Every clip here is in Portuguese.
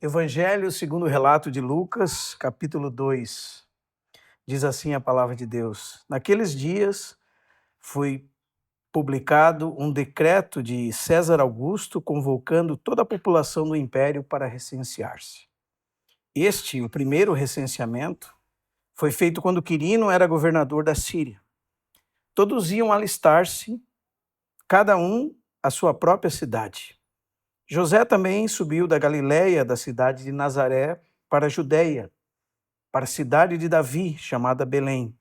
Evangelho segundo o relato de Lucas, capítulo 2. Diz assim a palavra de Deus: Naqueles dias foi publicado um decreto de César Augusto convocando toda a população do império para recensear-se. O primeiro recenseamento, foi feito quando Quirino era governador da Síria. Todos iam alistar-se, cada um à sua própria cidade. José também subiu da Galiléia, da cidade de Nazaré, para a Judéia, para a cidade de Davi, chamada Belém,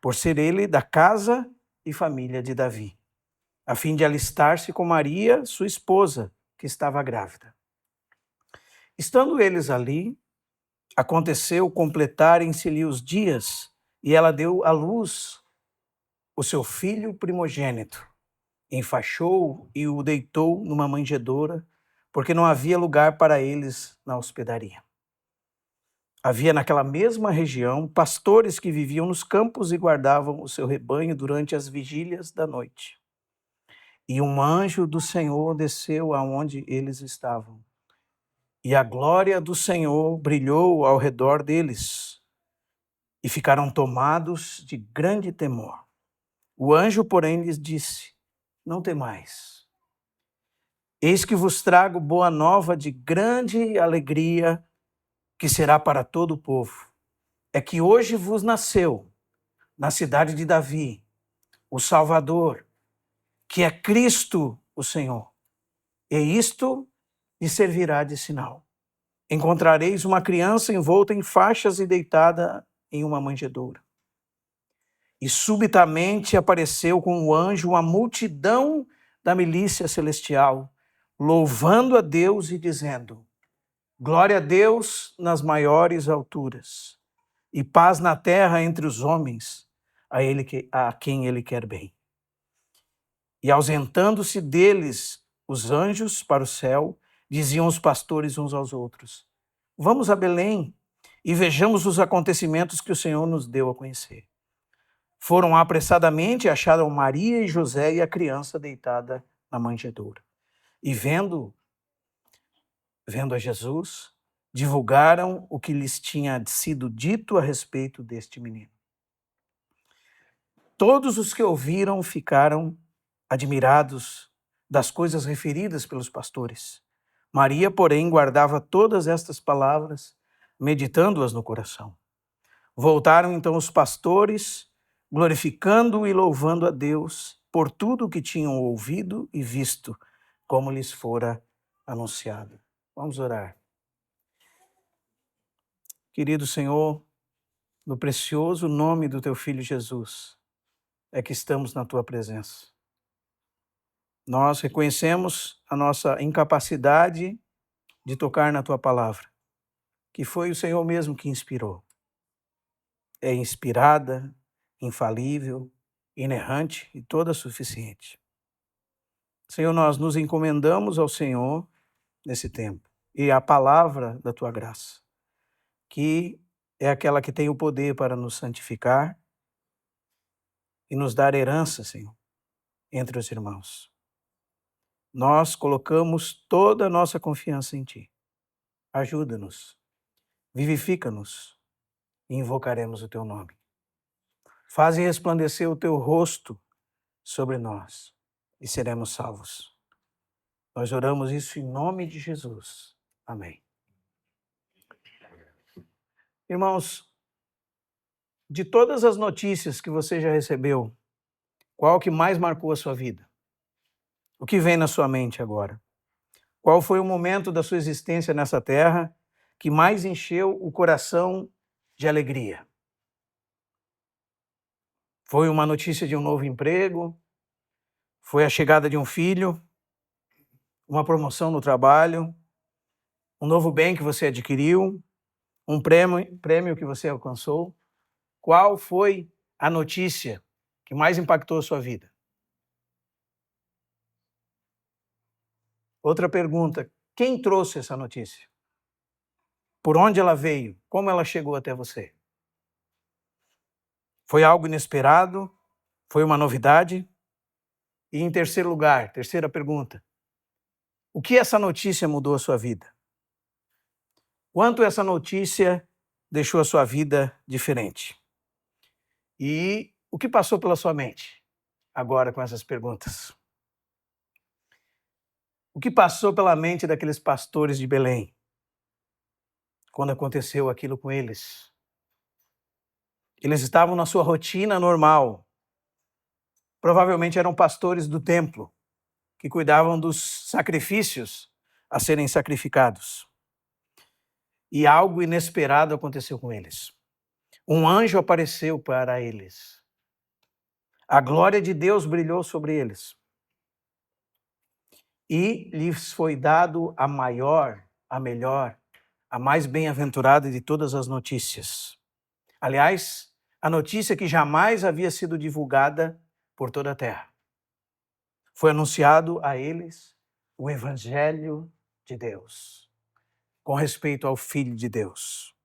por ser ele da casa e família de Davi, a fim de alistar-se com Maria, sua esposa, que estava grávida. Estando eles ali, aconteceu completarem-se-lhe os dias, e ela deu à luz o seu filho primogênito. Enfaixou e o deitou numa manjedoura, porque não havia lugar para eles na hospedaria. Havia naquela mesma região pastores que viviam nos campos e guardavam o seu rebanho durante as vigílias da noite. E um anjo do Senhor desceu aonde eles estavam. E a glória do Senhor brilhou ao redor deles, e ficaram tomados de grande temor. O anjo, porém, lhes disse: Não temais. Eis que vos trago boa nova de grande alegria, que será para todo o povo. É que hoje vos nasceu, na cidade de Davi, o Salvador, que é Cristo o Senhor. E isto lhe servirá de sinal. Encontrareis uma criança envolta em faixas e deitada em uma manjedoura. E subitamente apareceu com o anjo uma multidão da milícia celestial, louvando a Deus e dizendo: Glória a Deus nas maiores alturas, e paz na terra entre os homens, a quem ele quer bem. E ausentando-se deles os anjos para o céu, diziam os pastores uns aos outros: Vamos a Belém e vejamos os acontecimentos que o Senhor nos deu a conhecer. Foram apressadamente e acharam Maria e José e a criança deitada na manjedoura. E vendo a Jesus, divulgaram o que lhes tinha sido dito a respeito deste menino. Todos os que ouviram ficaram admirados das coisas referidas pelos pastores. Maria, porém, guardava todas estas palavras, meditando-as no coração. Voltaram então os pastores, glorificando e louvando a Deus por tudo o que tinham ouvido e visto, como lhes fora anunciado. Vamos orar. Querido Senhor, no precioso nome do teu Filho Jesus, é que estamos na tua presença. Nós reconhecemos a nossa incapacidade de tocar na tua palavra, que foi o Senhor mesmo que inspirou. É inspirada, infalível, inerrante e toda suficiente. Senhor, nós nos encomendamos ao Senhor nesse tempo e à palavra da tua graça, que é aquela que tem o poder para nos santificar e nos dar herança, Senhor, entre os irmãos. Nós colocamos toda a nossa confiança em Ti. Ajuda-nos, vivifica-nos e invocaremos o Teu nome. Faze resplandecer o Teu rosto sobre nós e seremos salvos. Nós oramos isso em nome de Jesus. Amém. Irmãos, de todas as notícias que você já recebeu, qual que mais marcou a sua vida? O que vem na sua mente agora? Qual foi o momento da sua existência nessa terra que mais encheu o coração de alegria? Foi uma notícia de um novo emprego? Foi a chegada de um filho? Uma promoção no trabalho? Um novo bem que você adquiriu? Um prêmio que você alcançou? Qual foi a notícia que mais impactou a sua vida? Outra pergunta: quem trouxe essa notícia? Por onde ela veio? Como ela chegou até você? Foi algo inesperado? Foi uma novidade? E em terceiro lugar, terceira pergunta: o que essa notícia mudou a sua vida? quanto essa notícia deixou a sua vida diferente. E o que passou pela sua mente agora com essas perguntas? O que passou pela mente daqueles pastores de Belém quando aconteceu aquilo com eles? Eles estavam na sua rotina normal. Provavelmente eram pastores do templo, que cuidavam dos sacrifícios a serem sacrificados. E algo inesperado aconteceu com eles. Um anjo apareceu para eles. A glória de Deus brilhou sobre eles. E lhes foi dado a maior, a melhor, a mais bem-aventurada de todas as notícias. Aliás, a notícia que jamais havia sido divulgada por toda a terra. Foi anunciado a eles o Evangelho de Deus, com respeito ao Filho de Deus.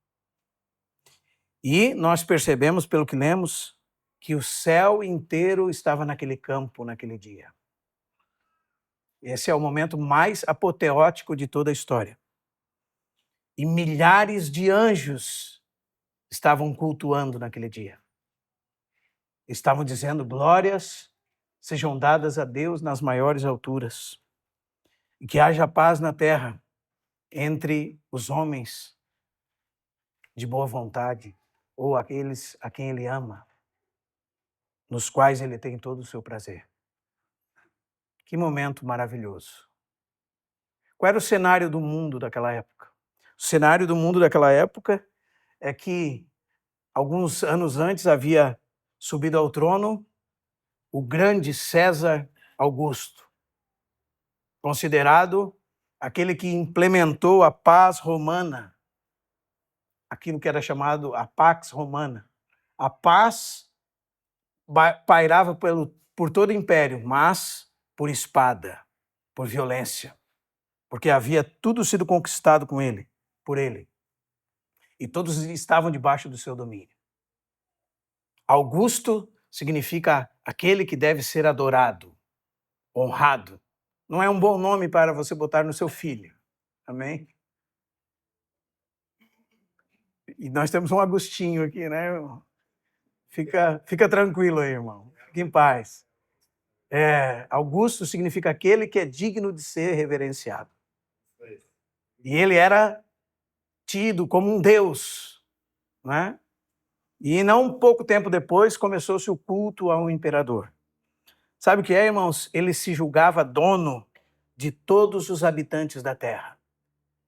E nós percebemos, pelo que lemos, que o céu inteiro estava naquele campo, naquele dia. Esse é o momento mais apoteótico de toda a história. E milhares de anjos estavam cultuando naquele dia. Estavam dizendo glórias sejam dadas a Deus nas maiores alturas. E que haja paz na terra entre os homens de boa vontade ou aqueles a quem ele ama, nos quais ele tem todo o seu prazer. Que momento maravilhoso. Qual era o cenário do mundo daquela época? O cenário do mundo daquela época é que, alguns anos antes, havia subido ao trono o grande César Augusto, considerado aquele que implementou a paz romana, aquilo que era chamado a Pax Romana. A paz pairava por todo o império, mas por espada, por violência, porque havia tudo sido conquistado por ele, e todos estavam debaixo do seu domínio. Augusto significa aquele que deve ser adorado, honrado. Não é um bom nome para você botar no seu filho, amém? E nós temos um Agostinho aqui, né? Fica tranquilo aí, irmão. Fique em paz. Augusto significa aquele que é digno de ser reverenciado. E ele era tido como um deus, né? E não pouco tempo depois começou-se o culto a um imperador. Sabe o que é, irmãos? Ele se julgava dono de todos os habitantes da terra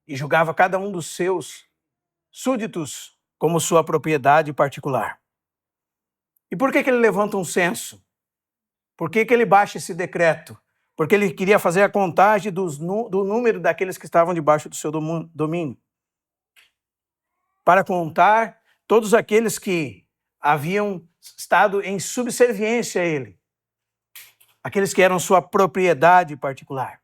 e julgava cada um dos seus súditos como sua propriedade particular. E por que ele levanta um censo? Por que ele baixa esse decreto? Porque ele queria fazer a contagem do número daqueles que estavam debaixo do seu domínio, para contar todos aqueles que haviam estado em subserviência a ele, aqueles que eram sua propriedade particular.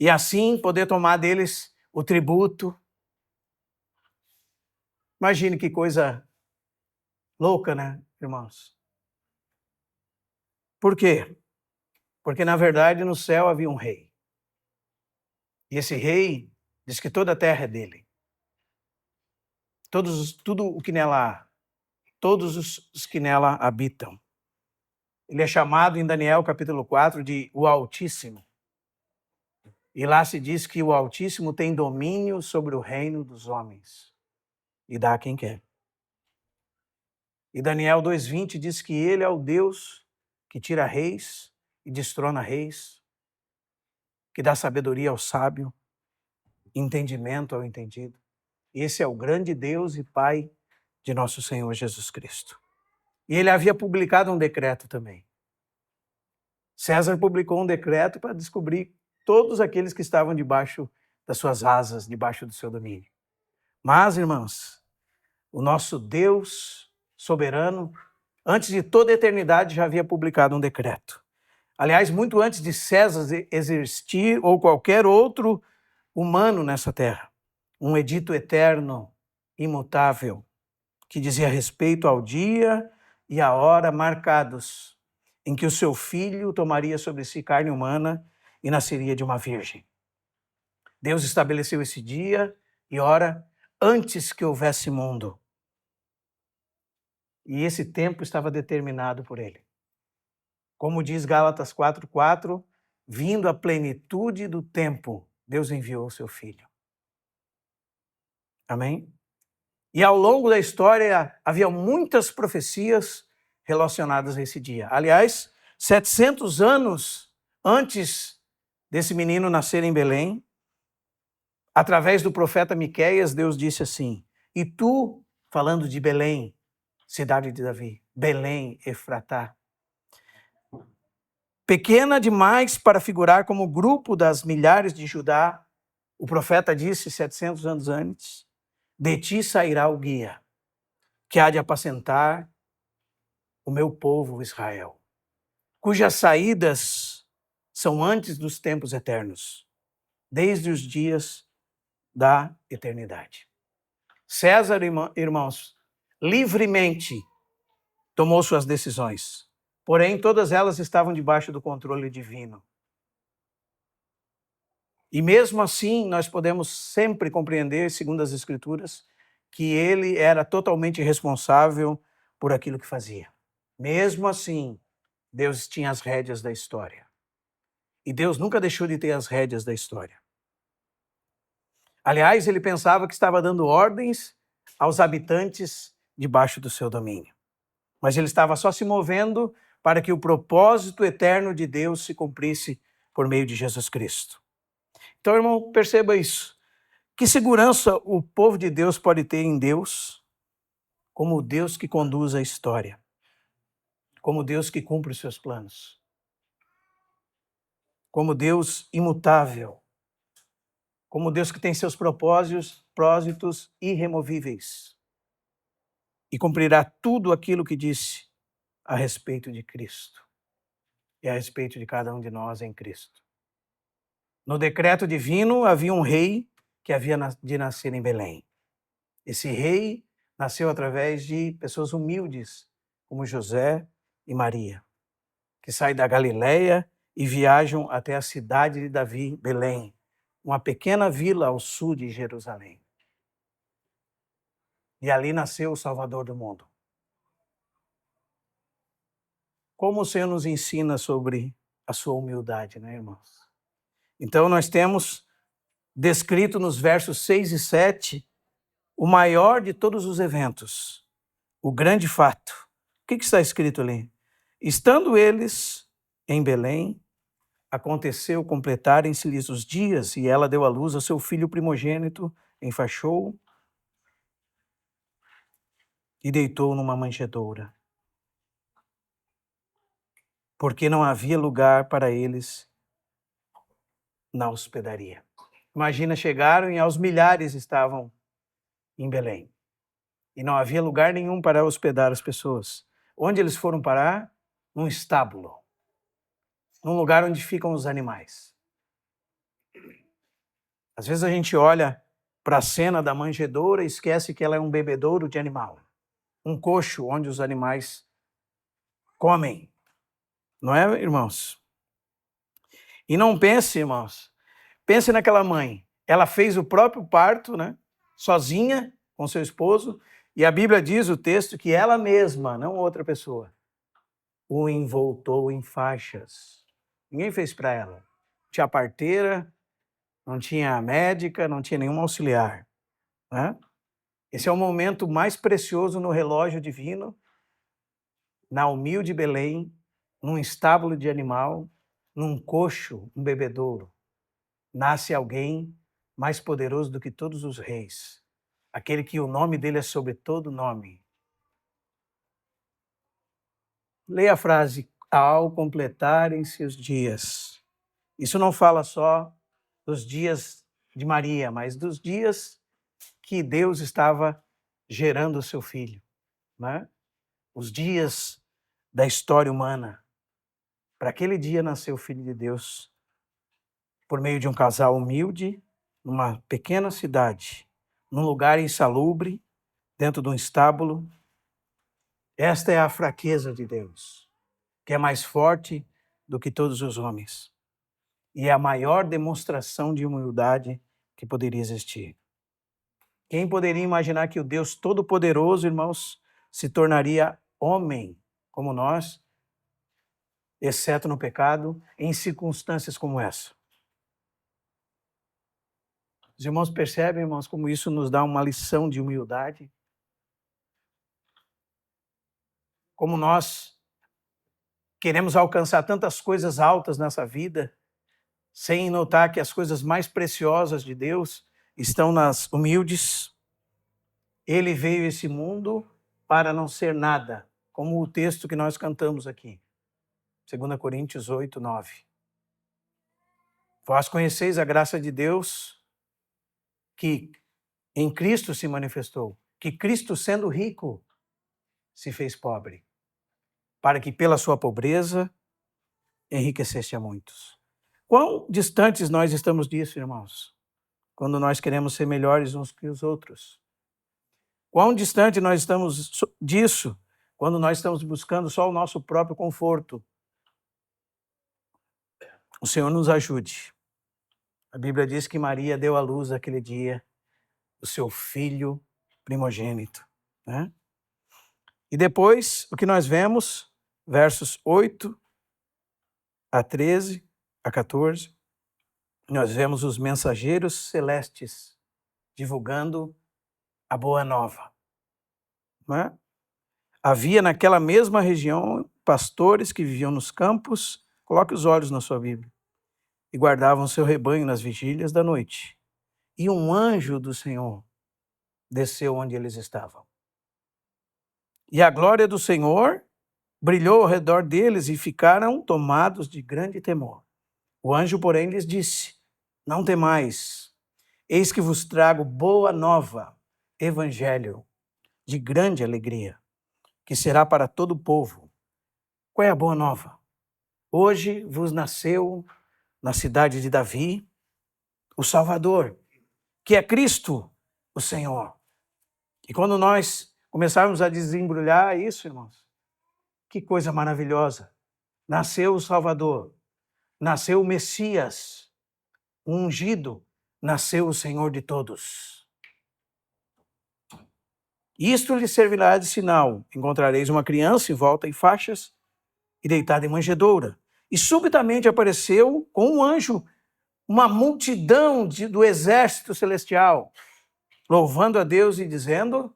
E assim poder tomar deles o tributo. Imagine que coisa louca, né, irmãos? Por quê? Porque, na verdade, no céu havia um rei. E esse rei diz que toda a terra é dele. Tudo o que nela há, todos os que nela habitam. Ele é chamado em Daniel capítulo 4 de o Altíssimo. E lá se diz que o Altíssimo tem domínio sobre o reino dos homens e dá a quem quer. E Daniel 2:20 diz que ele é o Deus que tira reis e destrona reis, que dá sabedoria ao sábio, entendimento ao entendido. Esse é o grande Deus e Pai de nosso Senhor Jesus Cristo. E ele havia publicado um decreto também. César publicou um decreto para descobrir todos aqueles que estavam debaixo das suas asas, debaixo do seu domínio. Mas, irmãos, o nosso Deus soberano, antes de toda a eternidade, já havia publicado um decreto. Aliás, muito antes de César existir ou qualquer outro humano nessa terra. Um edito eterno, imutável, que dizia respeito ao dia e à hora marcados em que o seu filho tomaria sobre si carne humana e nasceria de uma virgem. Deus estabeleceu esse dia e hora antes que houvesse mundo. E esse tempo estava determinado por ele. Como diz Gálatas 4:4, vindo a plenitude do tempo, Deus enviou o seu Filho. Amém? E ao longo da história havia muitas profecias relacionadas a esse dia. Aliás, 700 anos antes desse menino nascer em Belém, através do profeta Miqueias, Deus disse assim: "E tu, falando de Belém, cidade de Davi, Belém, Efratá, pequena demais para figurar como grupo das milhares de Judá, o profeta disse 700 anos antes, de ti sairá o guia, que há de apacentar o meu povo Israel, cujas saídas são antes dos tempos eternos, desde os dias da eternidade." César, irmãos, livremente tomou suas decisões, porém todas elas estavam debaixo do controle divino. E mesmo assim, nós podemos sempre compreender, segundo as Escrituras, que ele era totalmente responsável por aquilo que fazia. Mesmo assim, Deus tinha as rédeas da história. E Deus nunca deixou de ter as rédeas da história. Aliás, ele pensava que estava dando ordens aos habitantes debaixo do seu domínio. Mas ele estava só se movendo para que o propósito eterno de Deus se cumprisse por meio de Jesus Cristo. Então, irmão, perceba isso. Que segurança o povo de Deus pode ter em Deus, como o Deus que conduz a história, como Deus que cumpre os seus planos, como Deus imutável, como Deus que tem seus propósitos irremovíveis e cumprirá tudo aquilo que disse a respeito de Cristo e a respeito de cada um de nós em Cristo. No decreto divino havia um rei que havia de nascer em Belém. Esse rei nasceu através de pessoas humildes, como José e Maria, que saem da Galileia e viajam até a cidade de Davi, Belém, uma pequena vila ao sul de Jerusalém. E ali nasceu o Salvador do mundo. Como o Senhor nos ensina sobre a sua humildade, né, irmãos? Então, nós temos descrito nos versos 6 e 7 o maior de todos os eventos, o grande fato. O que está escrito ali? Estando eles em Belém, aconteceu completarem-se-lhes os dias, e ela deu à luz ao seu filho primogênito, enfaixou e deitou numa manjedoura, porque não havia lugar para eles na hospedaria. Imagina, chegaram e aos milhares estavam em Belém. E não havia lugar nenhum para hospedar as pessoas. Onde eles foram parar? Num estábulo. Num lugar onde ficam os animais. Às vezes a gente olha para a cena da manjedoura e esquece que ela é um bebedouro de animal. Um coxo onde os animais comem. Não é, irmãos? E não pense, irmãos, pense naquela mãe. Ela fez o próprio parto, né? Sozinha, com seu esposo, e a Bíblia diz, o texto, que ela mesma, não outra pessoa, o envoltou em faixas. Ninguém fez para ela. Tinha parteira, não tinha médica, não tinha nenhum auxiliar. Né? Esse é o momento mais precioso no relógio divino, na humilde Belém, num estábulo de animal, num coxo, um bebedouro. Nasce alguém mais poderoso do que todos os reis, aquele que o nome dele é sobre todo nome. Leia a frase, ao completarem-se os dias. Isso não fala só dos dias de Maria, mas dos dias que Deus estava gerando o seu filho, né? Os dias da história humana. Para aquele dia nasceu o Filho de Deus, por meio de um casal humilde, numa pequena cidade, num lugar insalubre, dentro de um estábulo. Esta é a fraqueza de Deus, que é mais forte do que todos os homens. E é a maior demonstração de humildade que poderia existir. Quem poderia imaginar que o Deus Todo-Poderoso, irmãos, se tornaria homem como nós, exceto no pecado, em circunstâncias como essa? Os irmãos percebem, irmãos, como isso nos dá uma lição de humildade? Como nós queremos alcançar tantas coisas altas nessa vida, sem notar que as coisas mais preciosas de Deus estão nas humildes. Ele veio a esse mundo para não ser nada, como o texto que nós cantamos aqui, 2 Coríntios 8, 9. Vós conheceis a graça de Deus que em Cristo se manifestou, que Cristo, sendo rico, se fez pobre, para que pela sua pobreza enriquecesse a muitos. Quão distantes nós estamos disso, irmãos, quando nós queremos ser melhores uns que os outros? Quão distante nós estamos disso quando nós estamos buscando só o nosso próprio conforto? O Senhor nos ajude. A Bíblia diz que Maria deu à luz aquele dia o seu filho primogênito, né? E depois, o que nós vemos, versos 8 a 13, a 14, nós vemos os mensageiros celestes divulgando a boa nova, né? Havia naquela mesma região pastores que viviam nos campos, coloque os olhos na sua Bíblia, e guardavam seu rebanho nas vigílias da noite. E um anjo do Senhor desceu onde eles estavam. E a glória do Senhor brilhou ao redor deles e ficaram tomados de grande temor. O anjo, porém, lhes disse: não temais, eis que vos trago boa nova, evangelho, de grande alegria, que será para todo o povo. Qual é a boa nova? Hoje vos nasceu na cidade de Davi o Salvador, que é Cristo, o Senhor. E quando nós começarmos a desembrulhar isso, irmãos, que coisa maravilhosa. Nasceu o Salvador, nasceu o Messias, o ungido, nasceu o Senhor de todos. Isto lhe servirá de sinal. Encontrareis uma criança envolta em faixas e deitada em manjedoura. E subitamente apareceu com um anjo uma multidão do exército celestial, louvando a Deus e dizendo: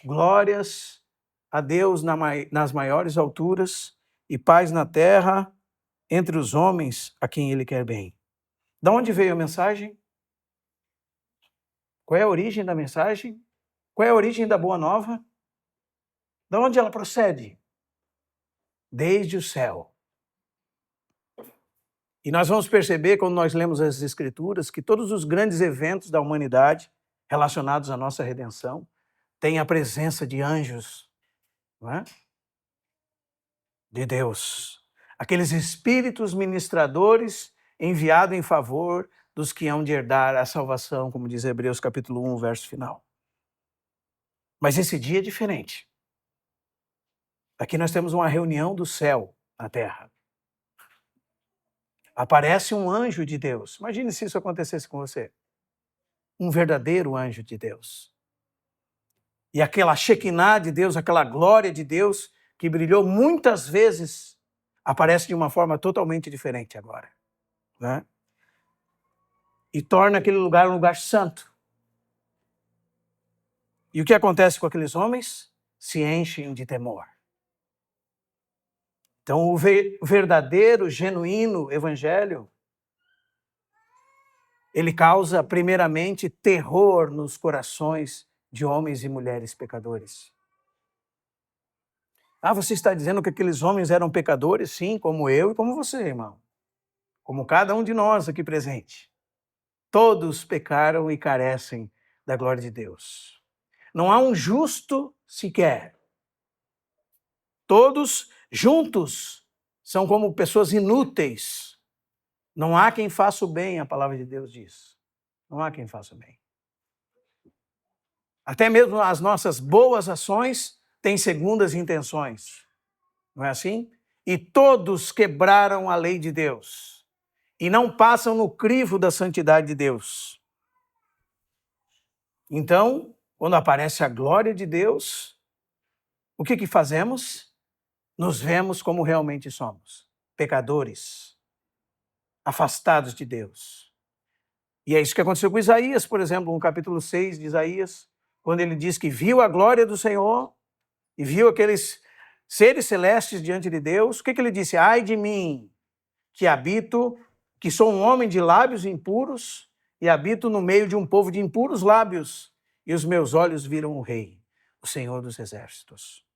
glórias a Deus nas maiores alturas e paz na terra entre os homens a quem Ele quer bem. De onde veio a mensagem? Qual é a origem da mensagem? Qual é a origem da boa nova? De onde ela procede? Desde o céu. E nós vamos perceber, quando nós lemos as Escrituras, que todos os grandes eventos da humanidade relacionados à nossa redenção têm a presença de anjos, não é? De Deus. Aqueles espíritos ministradores enviados em favor dos que hão de herdar a salvação, como diz Hebreus capítulo 1, verso final. Mas esse dia é diferente. Aqui nós temos uma reunião do céu na terra. Aparece um anjo de Deus. Imagine se isso acontecesse com você. Um verdadeiro anjo de Deus. E aquela Shekinah de Deus, aquela glória de Deus, que brilhou muitas vezes, aparece de uma forma totalmente diferente agora, né? E torna aquele lugar um lugar santo. E o que acontece com aqueles homens? Se enchem de temor. Então, o verdadeiro, genuíno evangelho, ele causa, primeiramente, terror nos corações de homens e mulheres pecadores. Ah, você está dizendo que aqueles homens eram pecadores? Sim, como eu e como você, irmão. Como cada um de nós aqui presente. Todos pecaram e carecem da glória de Deus. Não há um justo sequer. Todos juntos são como pessoas inúteis. Não há quem faça o bem, a palavra de Deus diz. Não há quem faça o bem. Até mesmo as nossas boas ações têm segundas intenções. Não é assim? E todos quebraram a lei de Deus. E não passam no crivo da santidade de Deus. Então, quando aparece a glória de Deus, o que fazemos? Nos vemos como realmente somos, pecadores, afastados de Deus. E é isso que aconteceu com Isaías, por exemplo, no capítulo 6 de Isaías, quando ele diz que viu a glória do Senhor e viu aqueles seres celestes diante de Deus. O que ele disse? Ai de mim, que sou um homem de lábios impuros e habito no meio de um povo de impuros lábios, e os meus olhos viram o Rei, o Senhor dos Exércitos.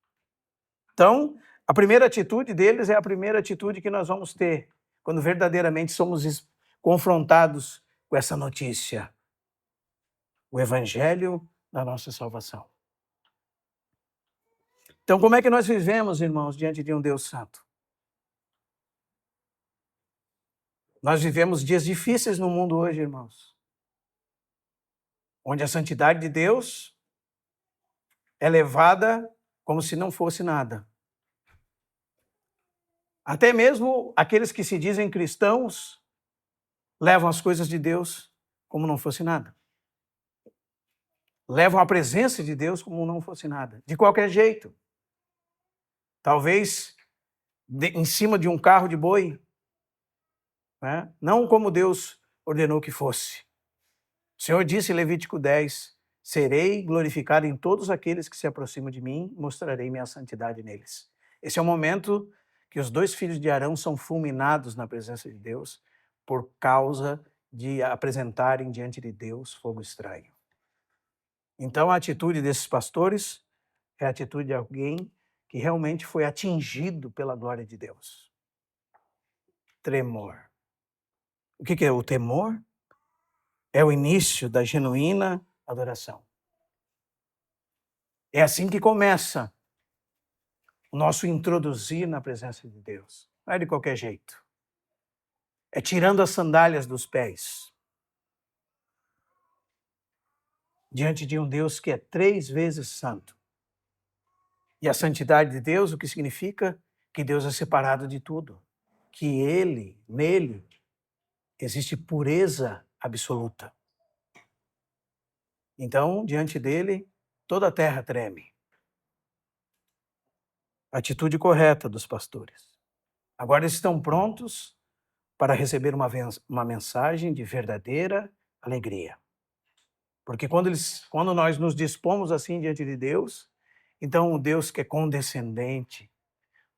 Então, a primeira atitude deles é a primeira atitude que nós vamos ter quando verdadeiramente somos confrontados com essa notícia, o Evangelho da nossa salvação. Então, como é que nós vivemos, irmãos, diante de um Deus santo? Nós vivemos dias difíceis no mundo hoje, irmãos, onde a santidade de Deus é levada como se não fosse nada. Até mesmo aqueles que se dizem cristãos levam as coisas de Deus como não fosse nada. Levam a presença de Deus como não fosse nada, de qualquer jeito. Talvez em cima de um carro de boi, né? Não como Deus ordenou que fosse. O Senhor disse em Levítico 10, serei glorificado em todos aqueles que se aproximam de mim, mostrarei minha santidade neles. Esse é o momento que os 2 filhos de Arão são fulminados na presença de Deus por causa de apresentarem diante de Deus fogo estranho. Então, a atitude desses pastores é a atitude de alguém que realmente foi atingido pela glória de Deus. Tremor. O que é o temor? É o início da genuína adoração. É assim que começa o nosso introduzir na presença de Deus. Não é de qualquer jeito. É tirando as sandálias dos pés. Diante de um Deus que é 3 vezes santo. E a santidade de Deus, o que significa? Que Deus é separado de tudo. Que nele, existe pureza absoluta. Então, diante dele, toda a terra treme. Atitude correta dos pastores. Agora eles estão prontos para receber uma mensagem de verdadeira alegria. Porque quando nós nos dispomos assim diante de Deus, então um Deus que é condescendente,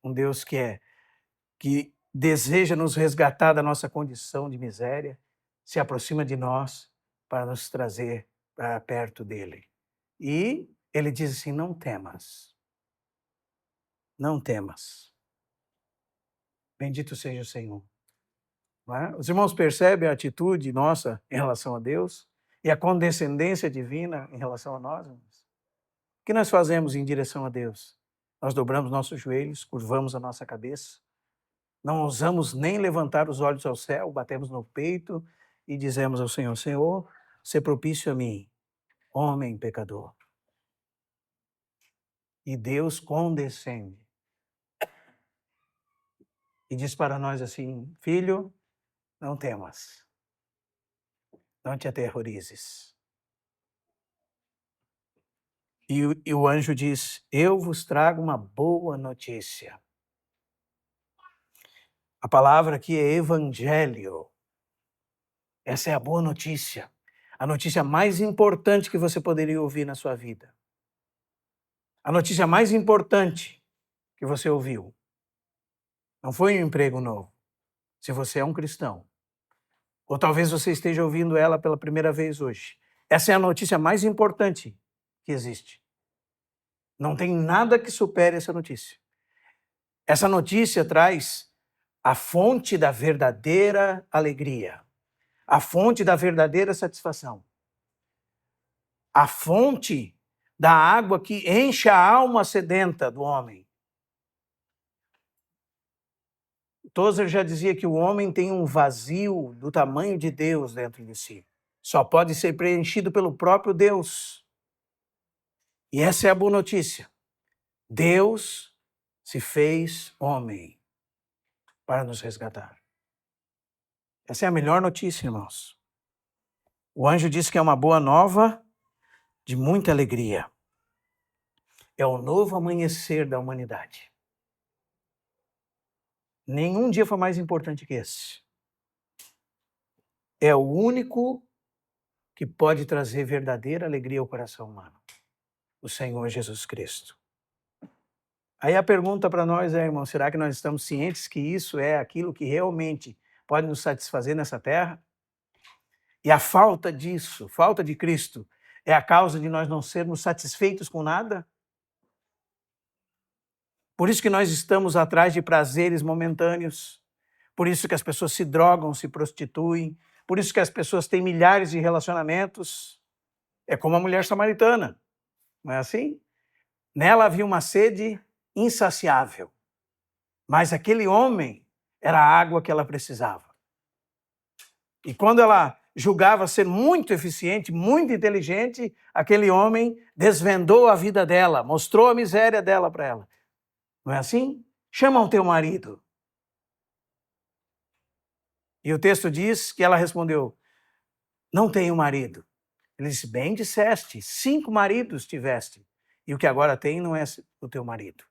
um Deus que deseja nos resgatar da nossa condição de miséria, se aproxima de nós para nos trazer para perto dele. E ele diz assim, não temas. Não temas. Bendito seja o Senhor. Não é? Os irmãos percebem a atitude nossa em relação a Deus e a condescendência divina em relação a nós? O que nós fazemos em direção a Deus? Nós dobramos nossos joelhos, curvamos a nossa cabeça, não ousamos nem levantar os olhos ao céu, batemos no peito e dizemos ao Senhor, Senhor, sê propício a mim, homem pecador. E Deus condescende e diz para nós assim, filho, não temas, não te aterrorizes. E o anjo diz, eu vos trago uma boa notícia. A palavra aqui é evangelho. Essa é a boa notícia. A notícia mais importante que você poderia ouvir na sua vida. A notícia mais importante que você ouviu. Não foi um emprego novo. Se você é um cristão. Ou talvez você esteja ouvindo ela pela primeira vez hoje. Essa é a notícia mais importante que existe. Não tem nada que supere essa notícia. Essa notícia traz a fonte da verdadeira alegria, a fonte da verdadeira satisfação, a fonte da água que enche a alma sedenta do homem. Tozer já dizia que o homem tem um vazio do tamanho de Deus dentro de si. Só pode ser preenchido pelo próprio Deus. E essa é a boa notícia. Deus se fez homem para nos resgatar. Essa é a melhor notícia, irmãos. O anjo disse que é uma boa nova de muita alegria. É o novo amanhecer da humanidade. Nenhum dia foi mais importante que esse. É o único que pode trazer verdadeira alegria ao coração humano. O Senhor Jesus Cristo. Aí a pergunta para nós é, irmão, será que nós estamos cientes que isso é aquilo que realmente pode nos satisfazer nessa terra? E a falta disso, falta de Cristo, é a causa de nós não sermos satisfeitos com nada? Por isso que nós estamos atrás de prazeres momentâneos, por isso que as pessoas se drogam, se prostituem, por isso que as pessoas têm milhares de relacionamentos. É como a mulher samaritana, não é assim? Nela havia uma sede insaciável, mas aquele homem era a água que ela precisava. E quando ela julgava ser muito eficiente, muito inteligente, aquele homem desvendou a vida dela, mostrou a miséria dela para ela. Não é assim? Chama o teu marido. E o texto diz que ela respondeu, não tenho marido. Ele disse, bem disseste, 5 maridos tiveste, e o que agora tem não é o teu marido.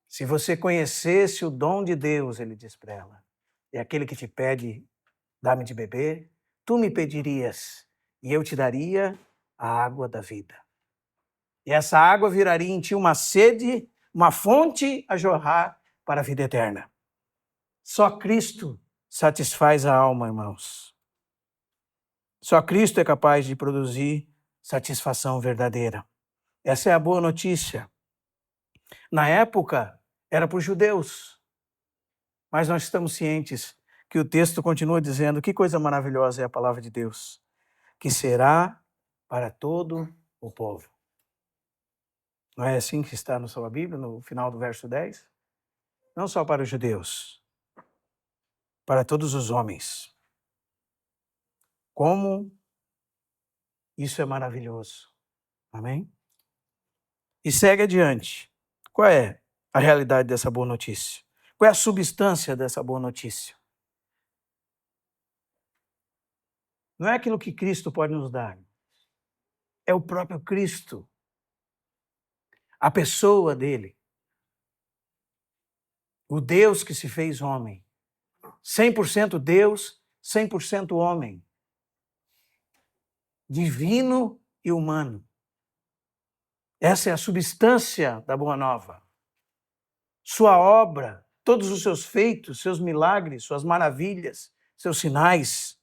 Se você conhecesse o dom de Deus, ele diz para ela, é aquele que te pede, dá-me de beber, tu me pedirias, e eu te daria a água da vida. E essa água viraria em ti uma sede, uma fonte a jorrar para a vida eterna. Só Cristo satisfaz a alma, irmãos. Só Cristo é capaz de produzir satisfação verdadeira. Essa é a boa notícia. Na época, era para os judeus, mas nós estamos cientes que o texto continua dizendo que coisa maravilhosa é a palavra de Deus, que será para todo o povo. Não é assim que está na sua Bíblia, no final do verso 10? Não só para os judeus, para todos os homens. Como isso é maravilhoso. Amém? E segue adiante. Qual é a realidade dessa boa notícia? Qual é a substância dessa boa notícia? Não é aquilo que Cristo pode nos dar. É o próprio Cristo. A pessoa dele. O Deus que se fez homem. 100% Deus, 100% homem. Divino e humano. Essa é a substância da Boa Nova. Sua obra, todos os seus feitos, seus milagres, suas maravilhas, seus sinais.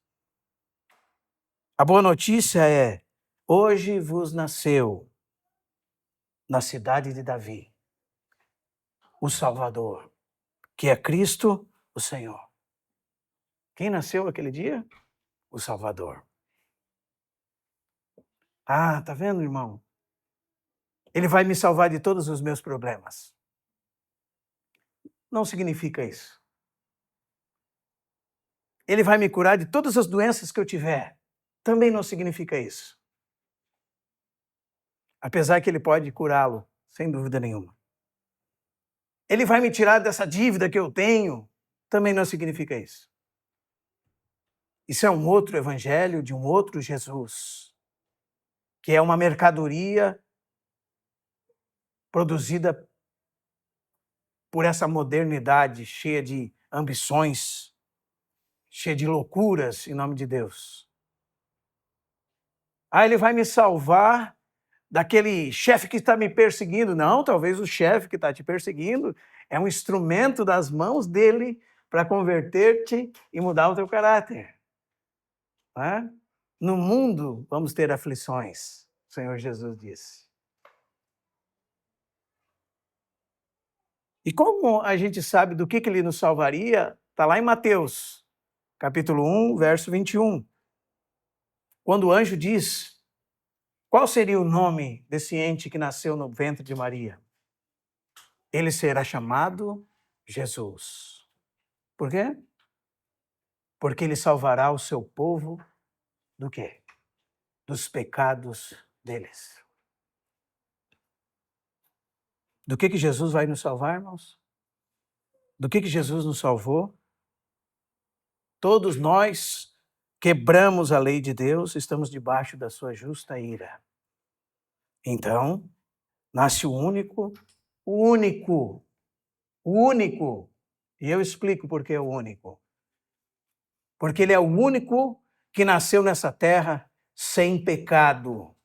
A boa notícia é, hoje vos nasceu, na cidade de Davi, o Salvador, que é Cristo, o Senhor. Quem nasceu aquele dia? O Salvador. Ah, tá vendo, irmão? Ele vai me salvar de todos os meus problemas. Não significa isso. Ele vai me curar de todas as doenças que eu tiver. Também não significa isso. Apesar que ele pode curá-lo, sem dúvida nenhuma. Ele vai me tirar dessa dívida que eu tenho. Também não significa isso. Isso é um outro evangelho de um outro Jesus, que é uma mercadoria produzida por essa modernidade cheia de ambições, cheia de loucuras em nome de Deus. Ah, ele vai me salvar daquele chefe que está me perseguindo. Não, talvez o chefe que está te perseguindo é um instrumento das mãos dele para converter-te e mudar o teu caráter. No mundo vamos ter aflições, o Senhor Jesus disse. E como a gente sabe do que ele nos salvaria, está lá em Mateus, capítulo 1, verso 21. Quando o anjo diz, qual seria o nome desse ente que nasceu no ventre de Maria? Ele será chamado Jesus. Por quê? Porque ele salvará o seu povo do quê? Dos pecados deles. Do que Jesus vai nos salvar, irmãos? Do que Jesus nos salvou? Todos nós quebramos a lei de Deus, estamos debaixo da sua justa ira. Então, nasce o único, e eu explico por que é o único. Porque ele é o único que nasceu nessa terra sem pecado,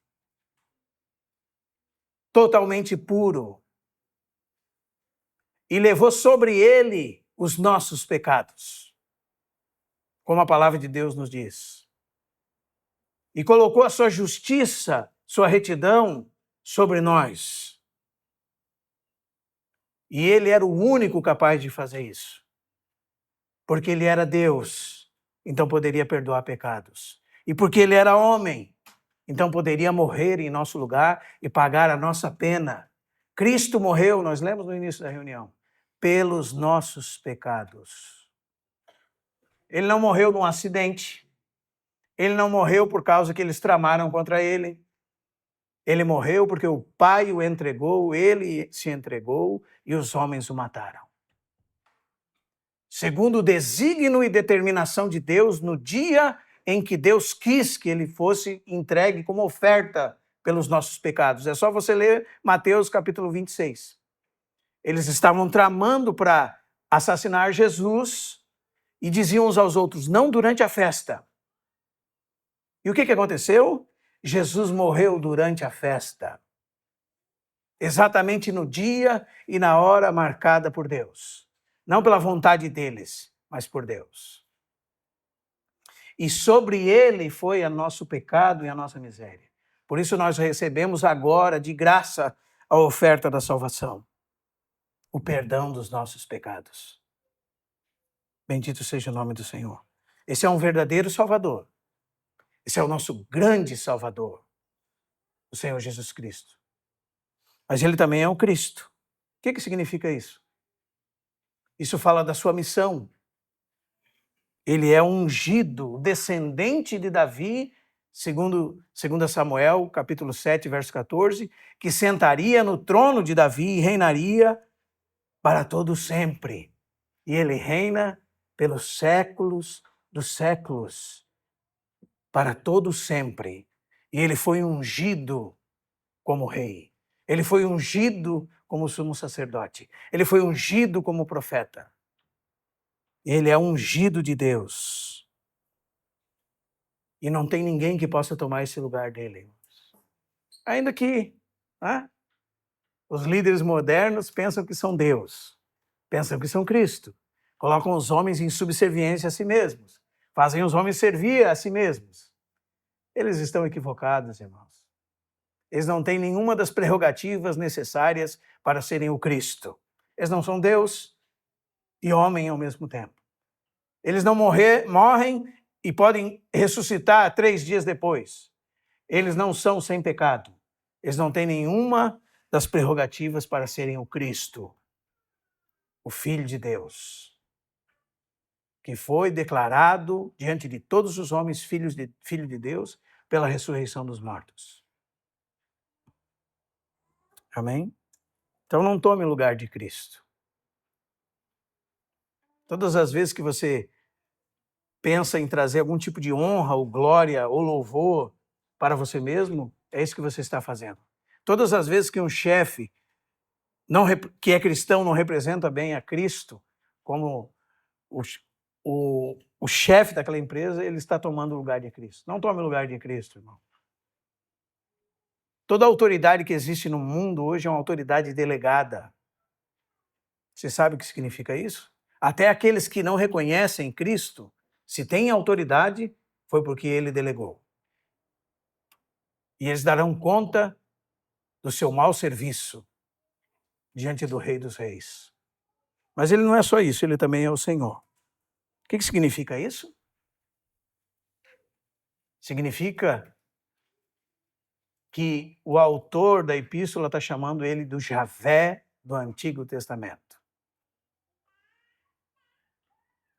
totalmente puro, e levou sobre ele os nossos pecados, como a palavra de Deus nos diz. E colocou a sua justiça, sua retidão sobre nós. E ele era o único capaz de fazer isso. Porque ele era Deus, então poderia perdoar pecados. E porque ele era homem, então poderia morrer em nosso lugar e pagar a nossa pena. Cristo morreu, nós lemos no início da reunião, pelos nossos pecados. Ele não morreu num acidente. Ele não morreu por causa que eles tramaram contra ele. Ele morreu porque o Pai o entregou, ele se entregou e os homens o mataram. Segundo o desígnio e determinação de Deus, no dia em que Deus quis que ele fosse entregue como oferta pelos nossos pecados. É só você ler Mateus capítulo 26. Eles estavam tramando para assassinar Jesus e diziam uns aos outros, não durante a festa. E o que aconteceu? Jesus morreu durante a festa. Exatamente no dia e na hora marcada por Deus. Não pela vontade deles, mas por Deus. E sobre ele foi o nosso pecado e a nossa miséria. Por isso nós recebemos agora de graça a oferta da salvação. O perdão dos nossos pecados. Bendito seja o nome do Senhor. Esse é um verdadeiro Salvador. Esse é o nosso grande Salvador, o Senhor Jesus Cristo. Mas ele também é o Cristo. O que significa isso? Isso fala da sua missão. Ele é ungido, descendente de Davi, segundo Samuel, capítulo 7, verso 14, que sentaria no trono de Davi e reinaria para todo sempre. E ele reina pelos séculos dos séculos, para todo sempre. E ele foi ungido como rei. Ele foi ungido como sumo sacerdote. Ele foi ungido como profeta. Ele é ungido de Deus. E não tem ninguém que possa tomar esse lugar dele. Ainda que os líderes modernos pensam que são Deus. Pensam que são Cristo. Colocam os homens em subserviência a si mesmos. Fazem os homens servir a si mesmos. Eles estão equivocados, irmãos. Eles não têm nenhuma das prerrogativas necessárias para serem o Cristo. Eles não são Deus e homem ao mesmo tempo. Eles não morrem e podem ressuscitar 3 dias depois. Eles não são sem pecado. Eles não têm nenhuma das prerrogativas para serem o Cristo, o Filho de Deus, que foi declarado diante de todos os homens filho de Deus pela ressurreição dos mortos. Amém? Então não tome o lugar de Cristo. Todas as vezes que você pensa em trazer algum tipo de honra, ou glória, ou louvor para você mesmo, é isso que você está fazendo. Todas as vezes que um chefe que é cristão não representa bem a Cristo, como o chefe daquela empresa, ele está tomando o lugar de Cristo. Não tome o lugar de Cristo, irmão. Toda autoridade que existe no mundo hoje é uma autoridade delegada. Você sabe o que significa isso? Até aqueles que não reconhecem Cristo, se têm autoridade, foi porque ele delegou. E eles darão conta do seu mau serviço diante do Rei dos Reis. Mas ele não é só isso, ele também é o Senhor. O que significa isso? Significa que o autor da epístola está chamando ele do Javé do Antigo Testamento.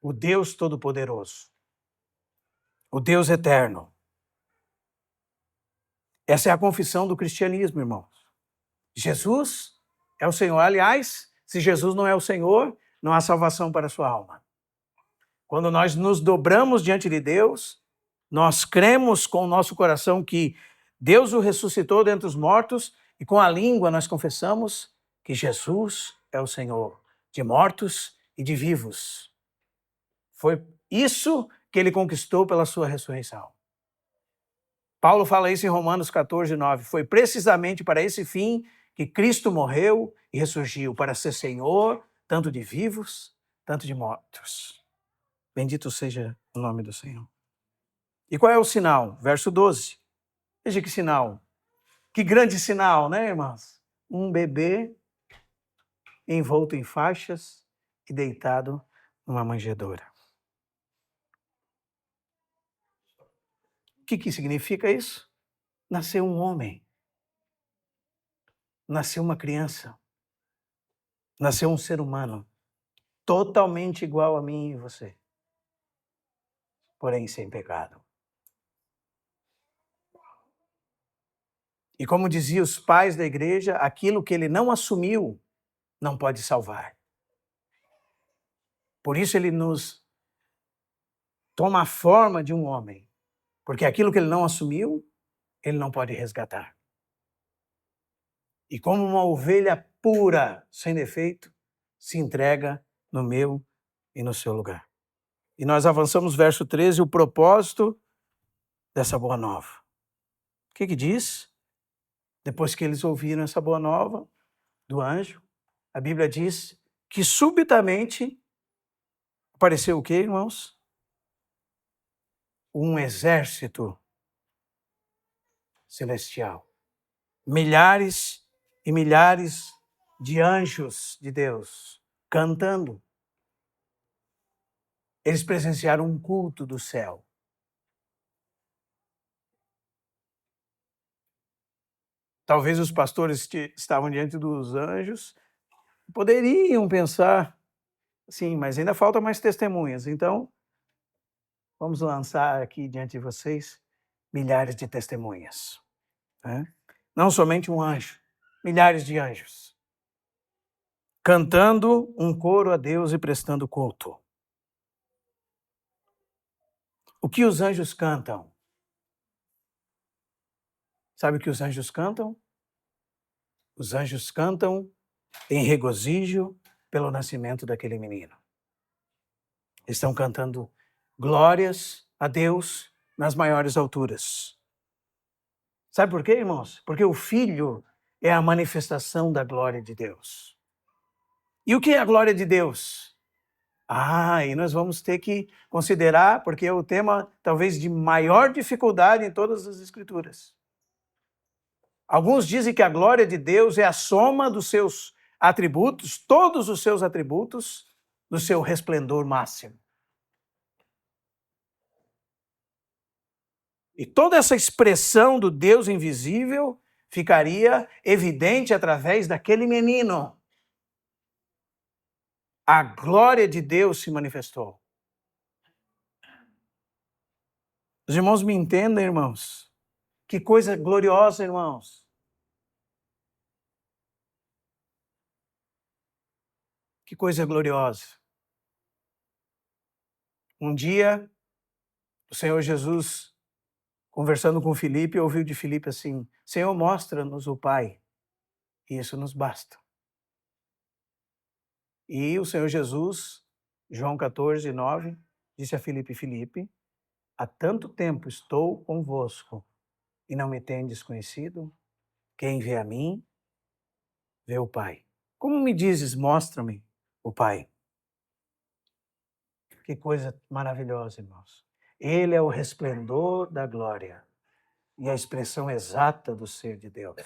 O Deus Todo-Poderoso. O Deus Eterno. Essa é a confissão do cristianismo, irmãos. Jesus é o Senhor. Aliás, se Jesus não é o Senhor, não há salvação para a sua alma. Quando nós nos dobramos diante de Deus, Nós cremos com o nosso coração que Deus o ressuscitou dentre os mortos e com a língua nós confessamos que Jesus é o Senhor de mortos e de vivos. Foi isso que ele conquistou pela sua ressurreição. Paulo fala isso em Romanos 14, 9. Foi precisamente para esse fim que Cristo morreu e ressurgiu, para ser Senhor, tanto de vivos, tanto de mortos. Bendito seja o nome do Senhor. E qual é o sinal? Verso 12. Veja que sinal. Que grande sinal, né, irmãos? Um bebê envolto em faixas e deitado numa manjedoura. O que significa isso? Nasceu um homem. Nasceu uma criança. Nasceu um ser humano. Totalmente igual a mim e você. Porém sem pecado. E como diziam os pais da igreja, aquilo que ele não assumiu não pode salvar. Por isso ele nos toma a forma de um homem. Porque aquilo que ele não assumiu, ele não pode resgatar. E como uma ovelha pura, sem defeito, se entrega no meu e no seu lugar. E nós avançamos verso 13, o propósito dessa boa nova. O que diz? Depois que eles ouviram essa boa nova do anjo, a Bíblia diz que subitamente apareceu o quê, irmãos? Um exército celestial. Milhares e milhares de anjos de Deus cantando. Eles presenciaram um culto do céu. Talvez os pastores que estavam diante dos anjos poderiam pensar, sim, mas ainda faltam mais testemunhas. Então, vamos lançar aqui diante de vocês milhares de testemunhas. Né? Não somente um anjo, milhares de anjos. Cantando um coro a Deus e prestando culto. O que os anjos cantam? Sabe o que os anjos cantam? Os anjos cantam em regozijo pelo nascimento daquele menino. Estão cantando glórias a Deus nas maiores alturas. Sabe por quê, irmãos? Porque o Filho é a manifestação da glória de Deus. E o que é a glória de Deus? E nós vamos ter que considerar, porque é o tema talvez de maior dificuldade em todas as Escrituras. Alguns dizem que a glória de Deus é a soma dos seus atributos, todos os seus atributos, do seu resplendor máximo. E toda essa expressão do Deus invisível ficaria evidente através daquele menino. A glória de Deus se manifestou. Os irmãos me entendem, irmãos? Que coisa gloriosa, irmãos. Que coisa gloriosa. Um dia, o Senhor Jesus, conversando com Filipe, ouviu de Filipe assim: Senhor, mostra-nos o Pai, e isso nos basta. E o Senhor Jesus, João 14, 9, disse a Filipe: Filipe, há tanto tempo estou convosco e não me tendes conhecido? Quem vê a mim, vê o Pai. Como me dizes, mostra-me o Pai? Que coisa maravilhosa, irmãos. Ele é o resplendor da glória e a expressão exata do ser de Deus.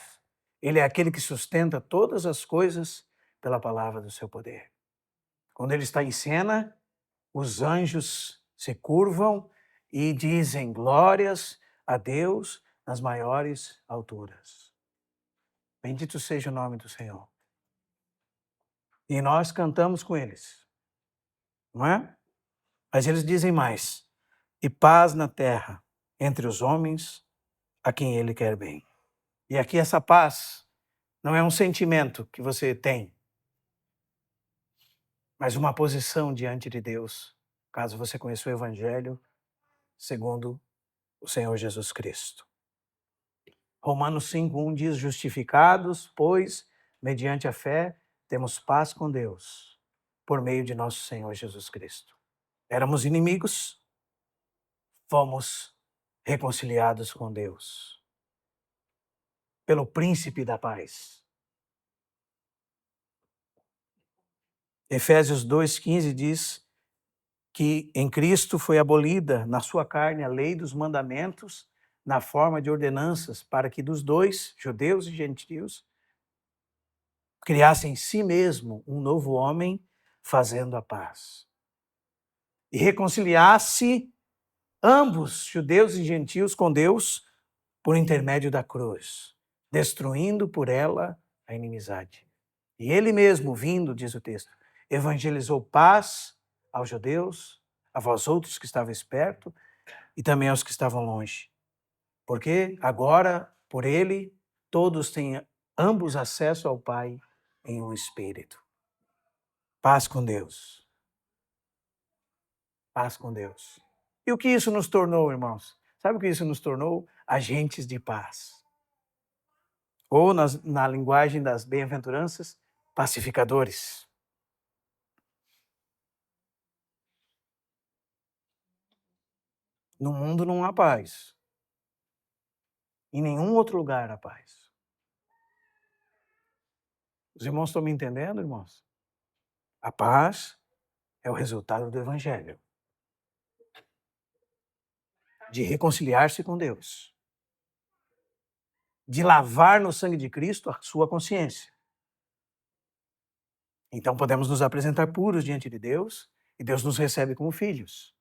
Ele é aquele que sustenta todas as coisas pela palavra do seu poder. Quando ele está em cena, os anjos se curvam e dizem glórias a Deus nas maiores alturas. Bendito seja o nome do Senhor. E nós cantamos com eles, não é? Mas eles dizem mais: e paz na terra entre os homens a quem ele quer bem. E aqui essa paz não é um sentimento que você tem, mas uma posição diante de Deus, caso você conheça o Evangelho segundo o Senhor Jesus Cristo. Romanos 5:1 diz: justificados, pois, mediante a fé, temos paz com Deus, por meio de nosso Senhor Jesus Cristo. Éramos inimigos, fomos reconciliados com Deus, pelo príncipe da paz. Efésios 2:15 diz que em Cristo foi abolida na sua carne a lei dos mandamentos na forma de ordenanças, para que dos dois, judeus e gentios, criasse em si mesmo um novo homem, fazendo a paz. E reconciliasse ambos, judeus e gentios, com Deus por intermédio da cruz, destruindo por ela a inimizade. E ele mesmo, vindo, diz o texto, evangelizou paz aos judeus, a vós outros que estavam perto e também aos que estavam longe. Porque agora, por ele, todos têm ambos acesso ao Pai em um Espírito. Paz com Deus. Paz com Deus. E o que isso nos tornou, irmãos? Sabe o que isso nos tornou? Agentes de paz. Ou, na linguagem das bem-aventuranças, pacificadores. No mundo não há paz. Em nenhum outro lugar há paz. Os irmãos estão me entendendo, irmãos? A paz é o resultado do Evangelho. De reconciliar-se com Deus. De lavar no sangue de Cristo a sua consciência. Então podemos nos apresentar puros diante de Deus e Deus nos recebe como filhos.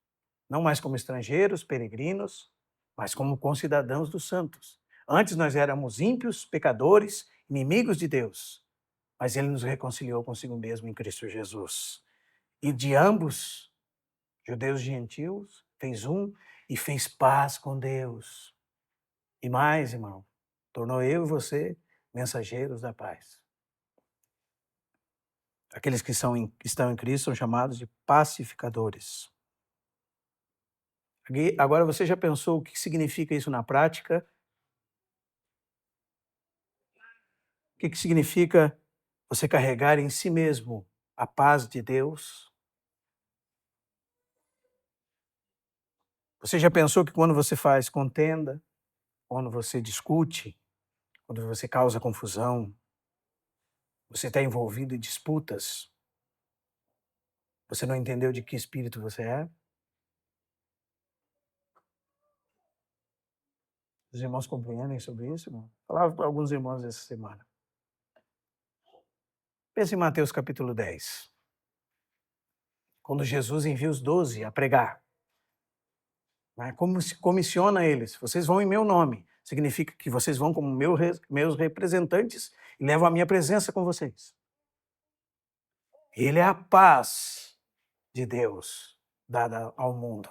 Não mais como estrangeiros, peregrinos, mas como concidadãos dos santos. Antes nós éramos ímpios, pecadores, inimigos de Deus, mas Ele nos reconciliou consigo mesmo em Cristo Jesus. E de ambos, judeus e gentios, fez um e fez paz com Deus. E mais, irmão, tornou eu e você mensageiros da paz. Aqueles que estão em Cristo são chamados de pacificadores. Agora você já pensou o que significa isso na prática? O que significa você carregar em si mesmo a paz de Deus? Você já pensou que quando você faz contenda, quando você discute, quando você causa confusão, você está envolvido em disputas, você não entendeu de que espírito você é? Os irmãos compreendem sobre isso, irmão? Falava para alguns irmãos essa semana. Pense em Mateus capítulo 10. Quando Jesus envia os 12 a pregar. Como se comissiona eles. Vocês vão em meu nome. Significa que vocês vão como meus representantes e levam a minha presença com vocês. Ele é a paz de Deus dada ao mundo.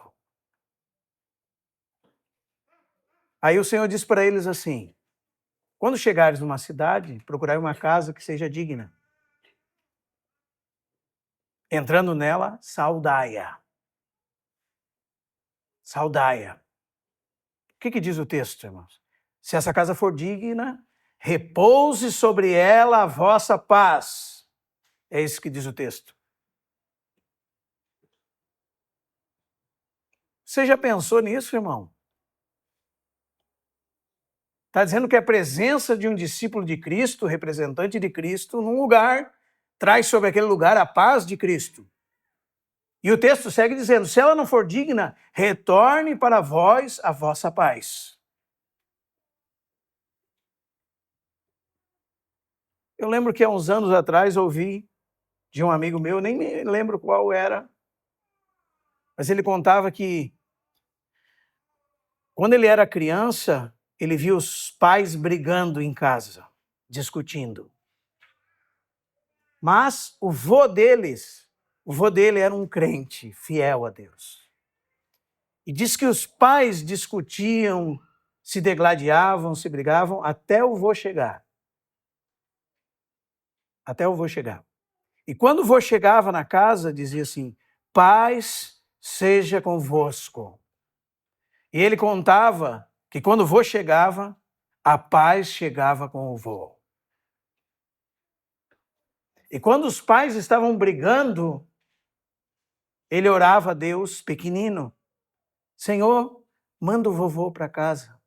Aí o Senhor diz para eles assim: quando chegares numa cidade, procurai uma casa que seja digna. Entrando nela, saudai-a. Saudai-a. O que diz o texto, irmãos? Se essa casa for digna, repouse sobre ela a vossa paz. É isso que diz o texto. Você já pensou nisso, irmão? Está dizendo que a presença de um discípulo de Cristo, representante de Cristo, num lugar, traz sobre aquele lugar a paz de Cristo. E o texto segue dizendo: se ela não for digna, retorne para vós a vossa paz. Eu lembro que há uns anos atrás ouvi de um amigo meu, nem me lembro qual era, mas ele contava que quando ele era criança, ele viu os pais brigando em casa, discutindo. Mas o vô dele era um crente, fiel a Deus. E diz que os pais discutiam, se degladiavam, se brigavam, até o vô chegar. Até o vô chegar. E quando o vô chegava na casa, dizia assim: paz seja convosco. E ele contava que quando o vô chegava, a paz chegava com o vô. E quando os pais estavam brigando, ele orava a Deus pequenino: Senhor, manda o vovô para casa.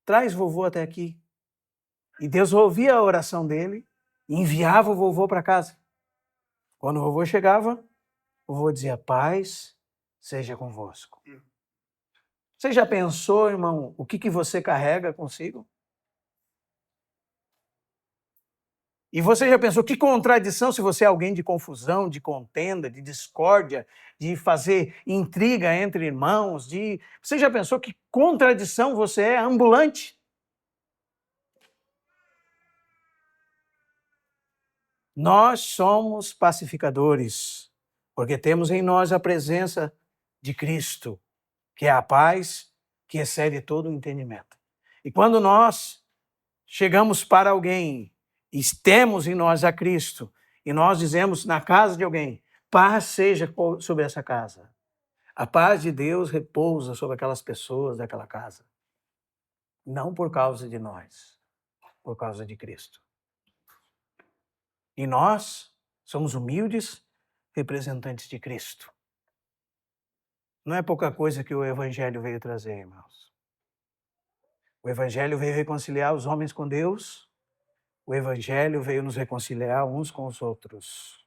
Traz vovô até aqui. E Deus ouvia a oração dele e enviava o vovô para casa. Quando o vovô chegava, o vovô dizia: paz seja convosco. Você já pensou, irmão, o que você carrega consigo? E você já pensou que contradição se você é alguém de confusão, de contenda, de discórdia, de fazer intriga entre irmãos, Você já pensou que contradição você é ambulante? Nós somos pacificadores, porque temos em nós a presença de Cristo, que é a paz que excede todo o entendimento. E quando nós chegamos para alguém e temos em nós a Cristo, e nós dizemos na casa de alguém: paz seja sobre essa casa. A paz de Deus repousa sobre aquelas pessoas daquela casa. Não por causa de nós, por causa de Cristo. E nós somos humildes representantes de Cristo. Não é pouca coisa que o Evangelho veio trazer, irmãos. O Evangelho veio reconciliar os homens com Deus. O Evangelho veio nos reconciliar uns com os outros.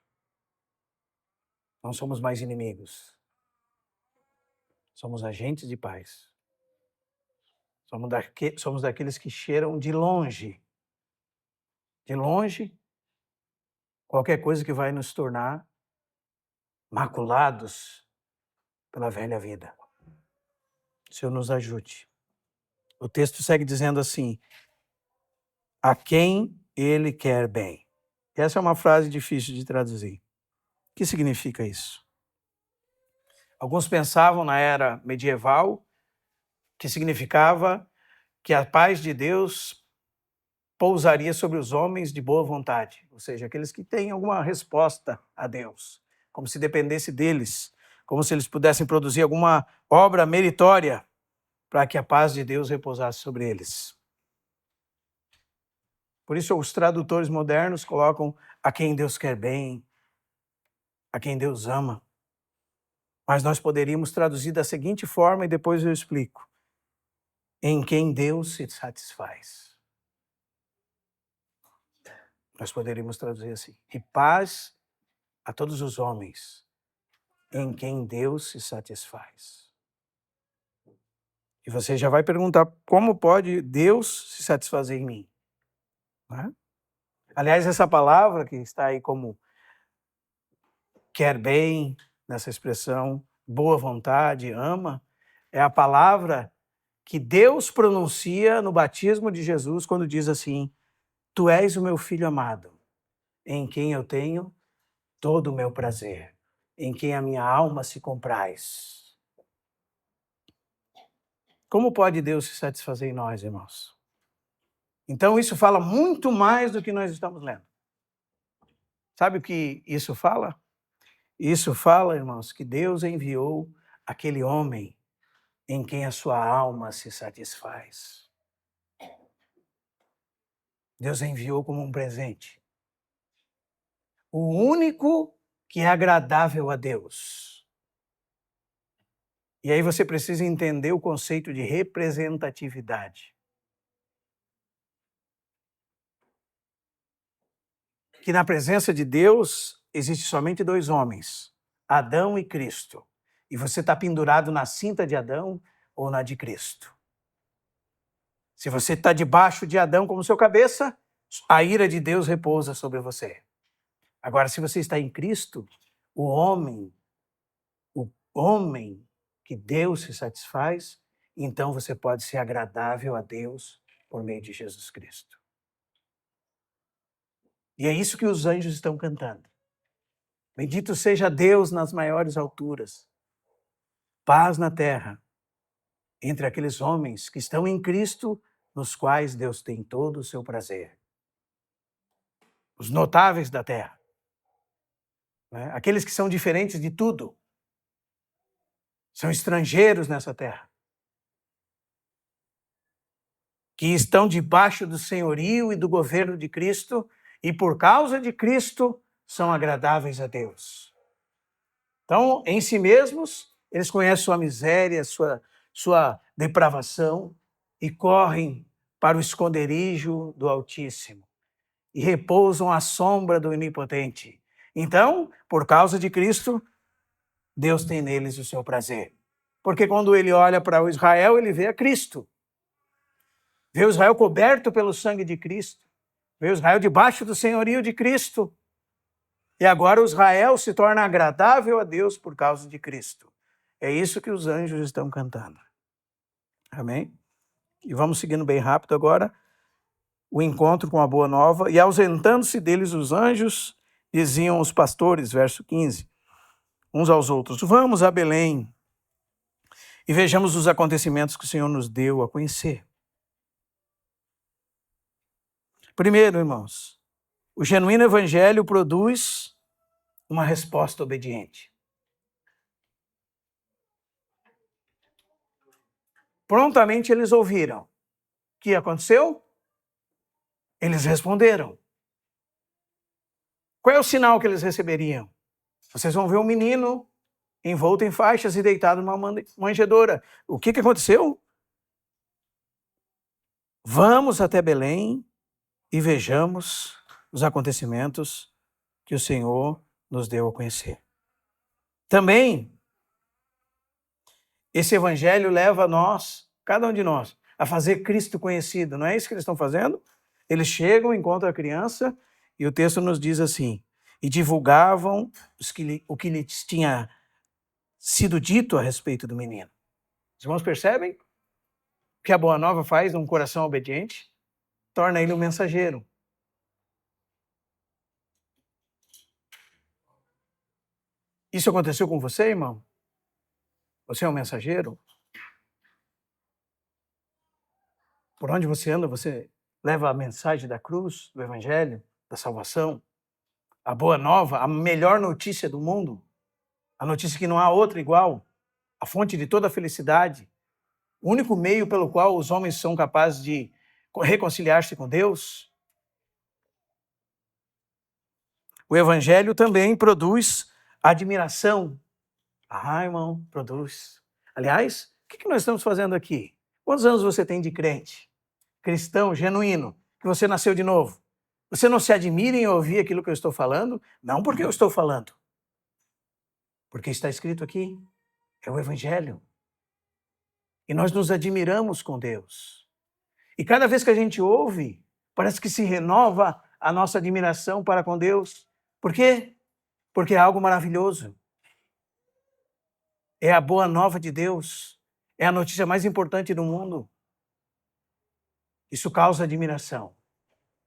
Não somos mais inimigos. Somos agentes de paz. Somos daqueles que cheiram de longe. De longe, qualquer coisa que vai nos tornar maculados pela velha vida. O Senhor nos ajude. O texto segue dizendo assim: a quem ele quer bem. Essa é uma frase difícil de traduzir. O que significa isso? Alguns pensavam na era medieval que significava que a paz de Deus pousaria sobre os homens de boa vontade, ou seja, aqueles que têm alguma resposta a Deus, como se dependesse deles, como se eles pudessem produzir alguma obra meritória para que a paz de Deus repousasse sobre eles. Por isso, os tradutores modernos colocam a quem Deus quer bem, a quem Deus ama. Mas nós poderíamos traduzir da seguinte forma, e depois eu explico: em quem Deus se satisfaz. Nós poderíamos traduzir assim: e paz a todos os homens, em quem Deus se satisfaz. E você já vai perguntar: como pode Deus se satisfazer em mim? Né? Aliás, essa palavra que está aí como quer bem, nessa expressão, boa vontade, ama, é a palavra que Deus pronuncia no batismo de Jesus quando diz assim: tu és o meu filho amado, em quem eu tenho todo o meu prazer, em quem a minha alma se compraz. Como pode Deus se satisfazer em nós, irmãos? Então isso fala muito mais do que nós estamos lendo. Sabe o que isso fala? Isso fala, irmãos, que Deus enviou aquele homem em quem a sua alma se satisfaz. Deus enviou como um presente. O único que é agradável a Deus. E aí você precisa entender o conceito de representatividade. Que na presença de Deus existe somente dois homens, Adão e Cristo. E você está pendurado na cinta de Adão ou na de Cristo. Se você está debaixo de Adão como seu cabeça, a ira de Deus repousa sobre você. Agora, se você está em Cristo, o homem que Deus se satisfaz, então você pode ser agradável a Deus por meio de Jesus Cristo. E é isso que os anjos estão cantando. Bendito seja Deus nas maiores alturas, paz na terra, entre aqueles homens que estão em Cristo, nos quais Deus tem todo o seu prazer. Os notáveis da terra, né? Aqueles que são diferentes de tudo, são estrangeiros nessa terra, que estão debaixo do senhorio e do governo de Cristo e por causa de Cristo são agradáveis a Deus. Então, em si mesmos, eles conhecem sua miséria, sua depravação e correm para o esconderijo do Altíssimo e repousam à sombra do Onipotente. Então, por causa de Cristo, Deus tem neles o seu prazer. Porque quando ele olha para o Israel, ele vê a Cristo. Vê o Israel coberto pelo sangue de Cristo. Vê o Israel debaixo do senhorio de Cristo. E agora o Israel se torna agradável a Deus por causa de Cristo. É isso que os anjos estão cantando. Amém? E vamos seguindo bem rápido agora. O encontro com a boa nova. E ausentando-se deles os anjos, diziam os pastores, verso 15, uns aos outros: vamos a Belém e vejamos os acontecimentos que o Senhor nos deu a conhecer. Primeiro, irmãos, o genuíno evangelho produz uma resposta obediente. Prontamente eles ouviram. O que aconteceu? Eles responderam. Qual é o sinal que eles receberiam? Vocês vão ver um menino envolto em faixas e deitado numa manjedoura. O que aconteceu? Vamos até Belém e vejamos os acontecimentos que o Senhor nos deu a conhecer. Também, esse evangelho leva nós, cada um de nós, a fazer Cristo conhecido. Não é isso que eles estão fazendo? Eles chegam, encontram a criança e o texto nos diz assim: e divulgavam o que lhes tinha sido dito a respeito do menino. Os irmãos percebem o que a Boa Nova faz num coração obediente? Torna ele um mensageiro. Isso aconteceu com você, irmão? Você é um mensageiro? Por onde você anda, você leva a mensagem da cruz, do evangelho, da salvação, a boa nova, a melhor notícia do mundo, a notícia que não há outra igual, a fonte de toda a felicidade, o único meio pelo qual os homens são capazes de reconciliar-se com Deus. O evangelho também produz admiração. Ah, irmão, produz. Aliás, o que nós estamos fazendo aqui? Quantos anos você tem de crente? Cristão, genuíno, que você nasceu de novo. Você não se admira em ouvir aquilo que eu estou falando? Não porque eu estou falando. Porque está escrito aqui. É o evangelho. E nós nos admiramos com Deus. E cada vez que a gente ouve, parece que se renova a nossa admiração para com Deus. Por quê? Porque é algo maravilhoso. É a boa nova de Deus. É a notícia mais importante do mundo. Isso causa admiração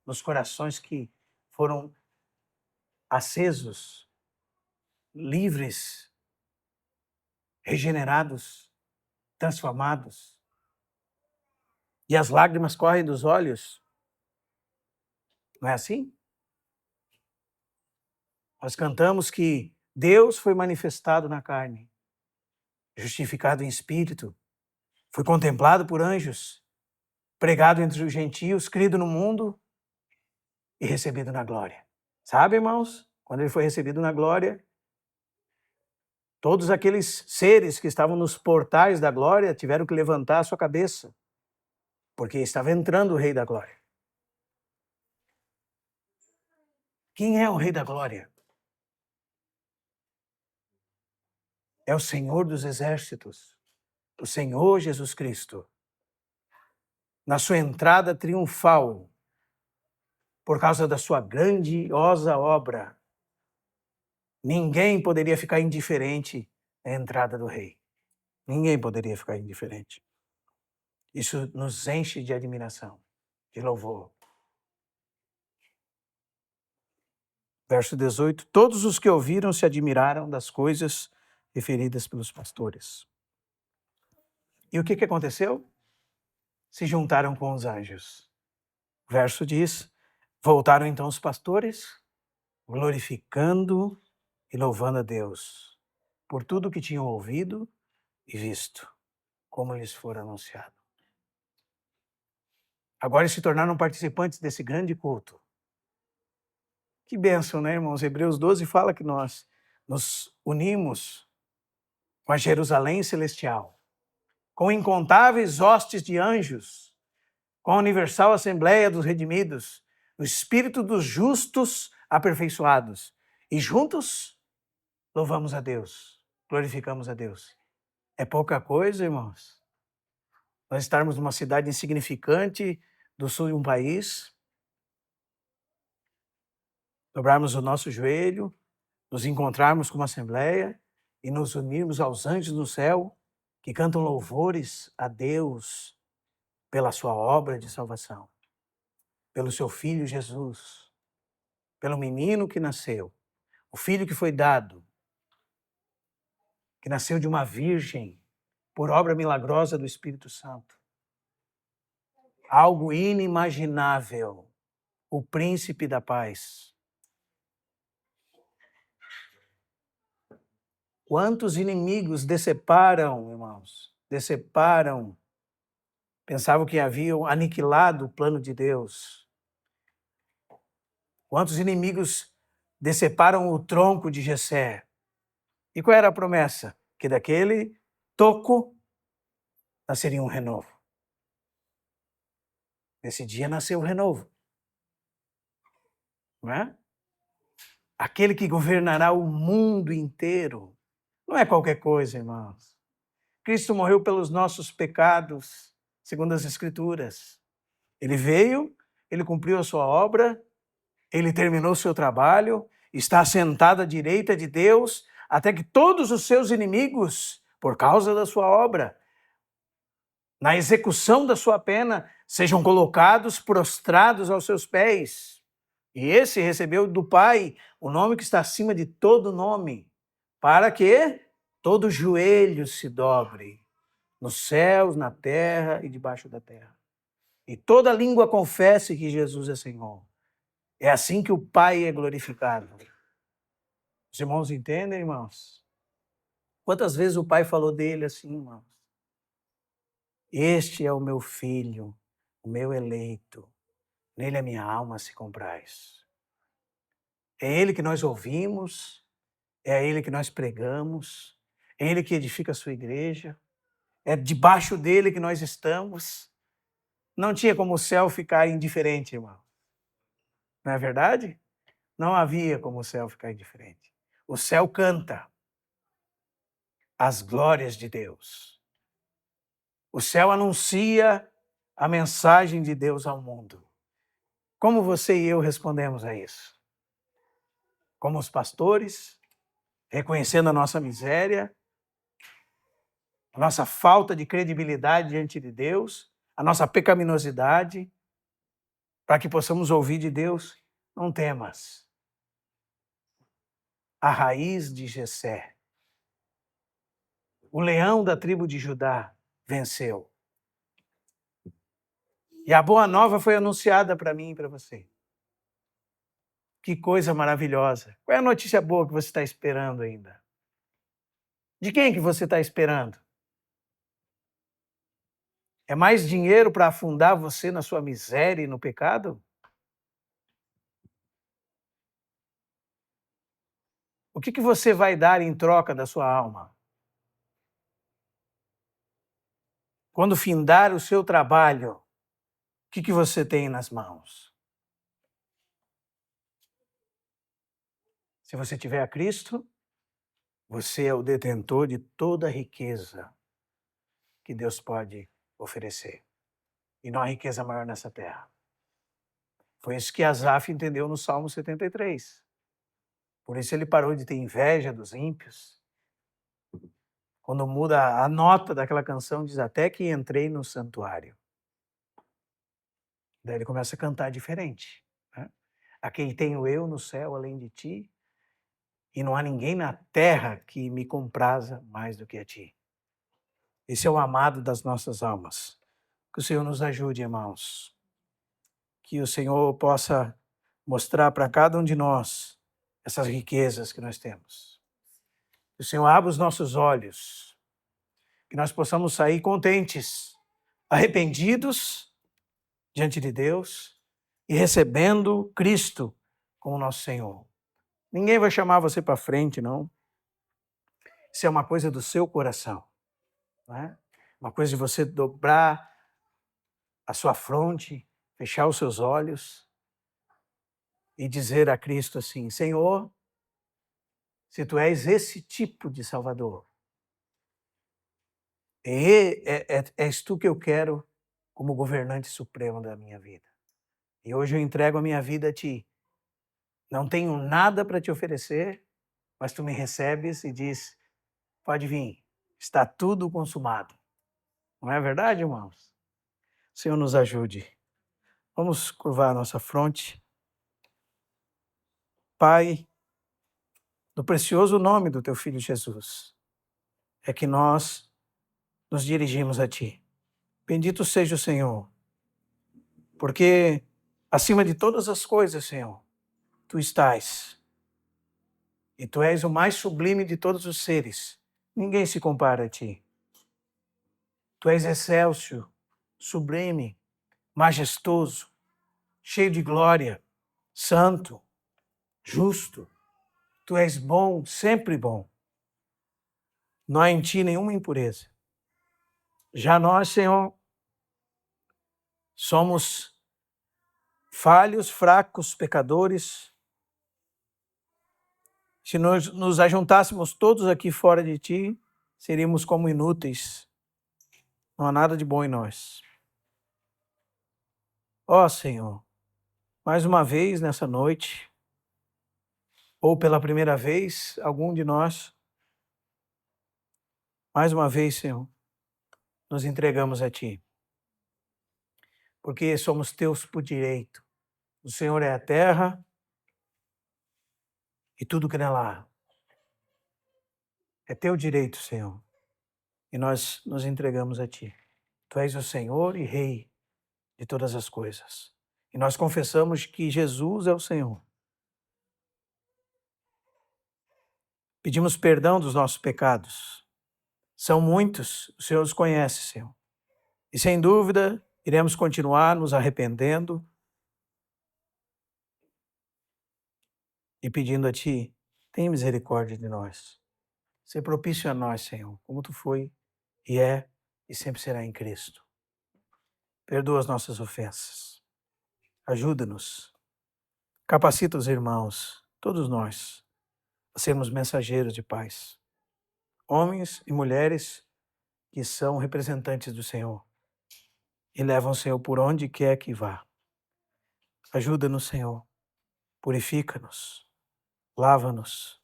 nos corações que foram acesos, livres, regenerados, transformados. E as lágrimas correm dos olhos. Não é assim? Nós cantamos que Deus foi manifestado na carne, justificado em espírito, foi contemplado por anjos, pregado entre os gentios, crido no mundo e recebido na glória. Sabe, irmãos? Quando ele foi recebido na glória, todos aqueles seres que estavam nos portais da glória tiveram que levantar a sua cabeça, porque estava entrando o Rei da Glória. Quem é o Rei da Glória? É o Senhor dos Exércitos, o Senhor Jesus Cristo. Na sua entrada triunfal, por causa da sua grandiosa obra, ninguém poderia ficar indiferente à entrada do Rei. Ninguém poderia ficar indiferente. Isso nos enche de admiração, de louvor. Verso 18: todos os que ouviram se admiraram das coisas referidas pelos pastores. E o que aconteceu? Se juntaram com os anjos. O verso diz: voltaram então os pastores, glorificando e louvando a Deus por tudo que tinham ouvido e visto, como lhes fora anunciado. agora se tornaram participantes desse grande culto. Que bênção, né, irmãos? Hebreus 12 fala que nós nos unimos com a Jerusalém celestial, com incontáveis hostes de anjos, com a universal assembleia dos redimidos, o espírito dos justos aperfeiçoados. E juntos louvamos a Deus, glorificamos a Deus. É pouca coisa, irmãos, nós estarmos numa cidade insignificante do sul de um país, dobrarmos o nosso joelho, nos encontrarmos como assembleia e nos unirmos aos anjos do céu que cantam louvores a Deus pela sua obra de salvação, pelo seu Filho Jesus, pelo menino que nasceu, o Filho que foi dado, que nasceu de uma virgem por obra milagrosa do Espírito Santo. Algo inimaginável, o príncipe da paz. Quantos inimigos deceparam, irmãos, deceparam, pensavam que haviam aniquilado o plano de Deus. Quantos inimigos deceparam o tronco de Jessé. E qual era a promessa? Que daquele toco nasceria um renovo. Nesse dia nasceu o renovo. Não é? Aquele que governará o mundo inteiro. Não é qualquer coisa, irmãos. Cristo morreu pelos nossos pecados, segundo as Escrituras. Ele veio, ele cumpriu a sua obra, ele terminou o seu trabalho, está sentado à direita de Deus, até que todos os seus inimigos, por causa da sua obra, na execução da sua pena, sejam colocados prostrados aos seus pés. E esse recebeu do Pai o nome que está acima de todo nome, para que todo joelho se dobre, nos céus, na terra e debaixo da terra. E toda língua confesse que Jesus é Senhor. É assim que o Pai é glorificado. Os irmãos entendem, irmãos? Quantas vezes o Pai falou dele assim, irmãos? Este é o meu filho, o meu eleito. Nele a minha alma se compraz. É ele que nós ouvimos, é a ele que nós pregamos, é ele que edifica a sua igreja, é debaixo dele que nós estamos. Não tinha como o céu ficar indiferente, irmão. Não é verdade? Não havia como o céu ficar indiferente. O céu canta as glórias de Deus. O céu anuncia a mensagem de Deus ao mundo. Como você e eu respondemos a isso? Como os pastores, reconhecendo a nossa miséria, a nossa falta de credibilidade diante de Deus, a nossa pecaminosidade, para que possamos ouvir de Deus, não temas. A raiz de Jessé, o leão da tribo de Judá, venceu. E a boa nova foi anunciada para mim e para você. Que coisa maravilhosa. Qual é a notícia boa que você está esperando ainda? De quem que você está esperando? É mais dinheiro para afundar você na sua miséria e no pecado? O que você vai dar em troca da sua alma? Quando findar o seu trabalho, o que você tem nas mãos? Se você tiver a Cristo, você é o detentor de toda a riqueza que Deus pode oferecer. E não há riqueza maior nessa terra. Foi isso que Asaf entendeu no Salmo 73. Por isso ele parou de ter inveja dos ímpios. Quando muda a nota daquela canção, diz até que entrei no santuário. Daí ele começa a cantar diferente. Né? A quem tenho eu no céu além de ti, e não há ninguém na terra que me compraza mais do que a ti. Esse é o amado das nossas almas. Que o Senhor nos ajude, irmãos. Que o Senhor possa mostrar para cada um de nós essas riquezas que nós temos. Que o Senhor abra os nossos olhos, que nós possamos sair contentes, arrependidos diante de Deus e recebendo Cristo como nosso Senhor. Ninguém vai chamar você para frente, não. Isso é uma coisa do seu coração, não é? Uma coisa de você dobrar a sua fronte, fechar os seus olhos e dizer a Cristo assim: Senhor, se tu és esse tipo de Salvador, és tu que eu quero como governante supremo da minha vida. E hoje eu entrego a minha vida a ti. Não tenho nada para te oferecer, mas tu me recebes e diz: pode vir, está tudo consumado. Não é verdade, irmãos? O Senhor nos ajude. Vamos curvar a nossa fronte. Pai, no precioso nome do teu Filho Jesus, é que nós nos dirigimos a ti. Bendito seja o Senhor, porque acima de todas as coisas, Senhor, tu estás. E tu és o mais sublime de todos os seres. Ninguém se compara a ti. Tu és excelso, sublime, majestoso, cheio de glória, santo, justo. Tu és bom, sempre bom. Não há em ti nenhuma impureza. Já nós, Senhor, somos falhos, fracos, pecadores. Se nós nos ajuntássemos todos aqui fora de ti, seríamos como inúteis. Não há nada de bom em nós. Ó Senhor, mais uma vez nessa noite, ou pela primeira vez, algum de nós, mais uma vez, Senhor, nos entregamos a ti. Porque somos teus por direito. O Senhor é a terra e tudo que nela há. É teu direito, Senhor. E nós nos entregamos a ti. Tu és o Senhor e Rei de todas as coisas. E nós confessamos que Jesus é o Senhor. Pedimos perdão dos nossos pecados. São muitos, o Senhor os conhece, Senhor. E sem dúvida, iremos continuar nos arrependendo e pedindo a Ti, tenha misericórdia de nós. Ser propício a nós, Senhor, como Tu foi e é e sempre será em Cristo. Perdoa as nossas ofensas. Ajuda-nos. Capacita os irmãos, todos nós, a sermos mensageiros de paz. Homens e mulheres que são representantes do Senhor e levam o Senhor por onde quer que vá. Ajuda-nos, Senhor. Purifica-nos. Lava-nos.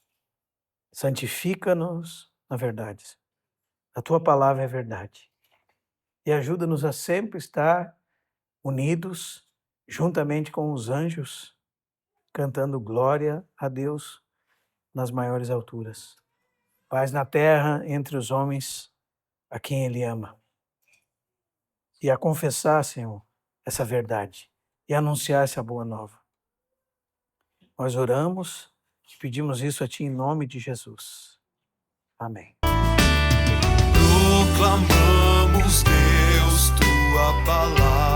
Santifica-nos na verdade. A Tua palavra é verdade. E ajuda-nos a sempre estar unidos, juntamente com os anjos, cantando glória a Deus nas maiores alturas. Paz na terra entre os homens a quem Ele ama. E a confessar, Senhor, essa verdade e anunciar essa boa nova. Nós oramos e pedimos isso a Ti em nome de Jesus. Amém. Proclamamos, Deus, Tua palavra.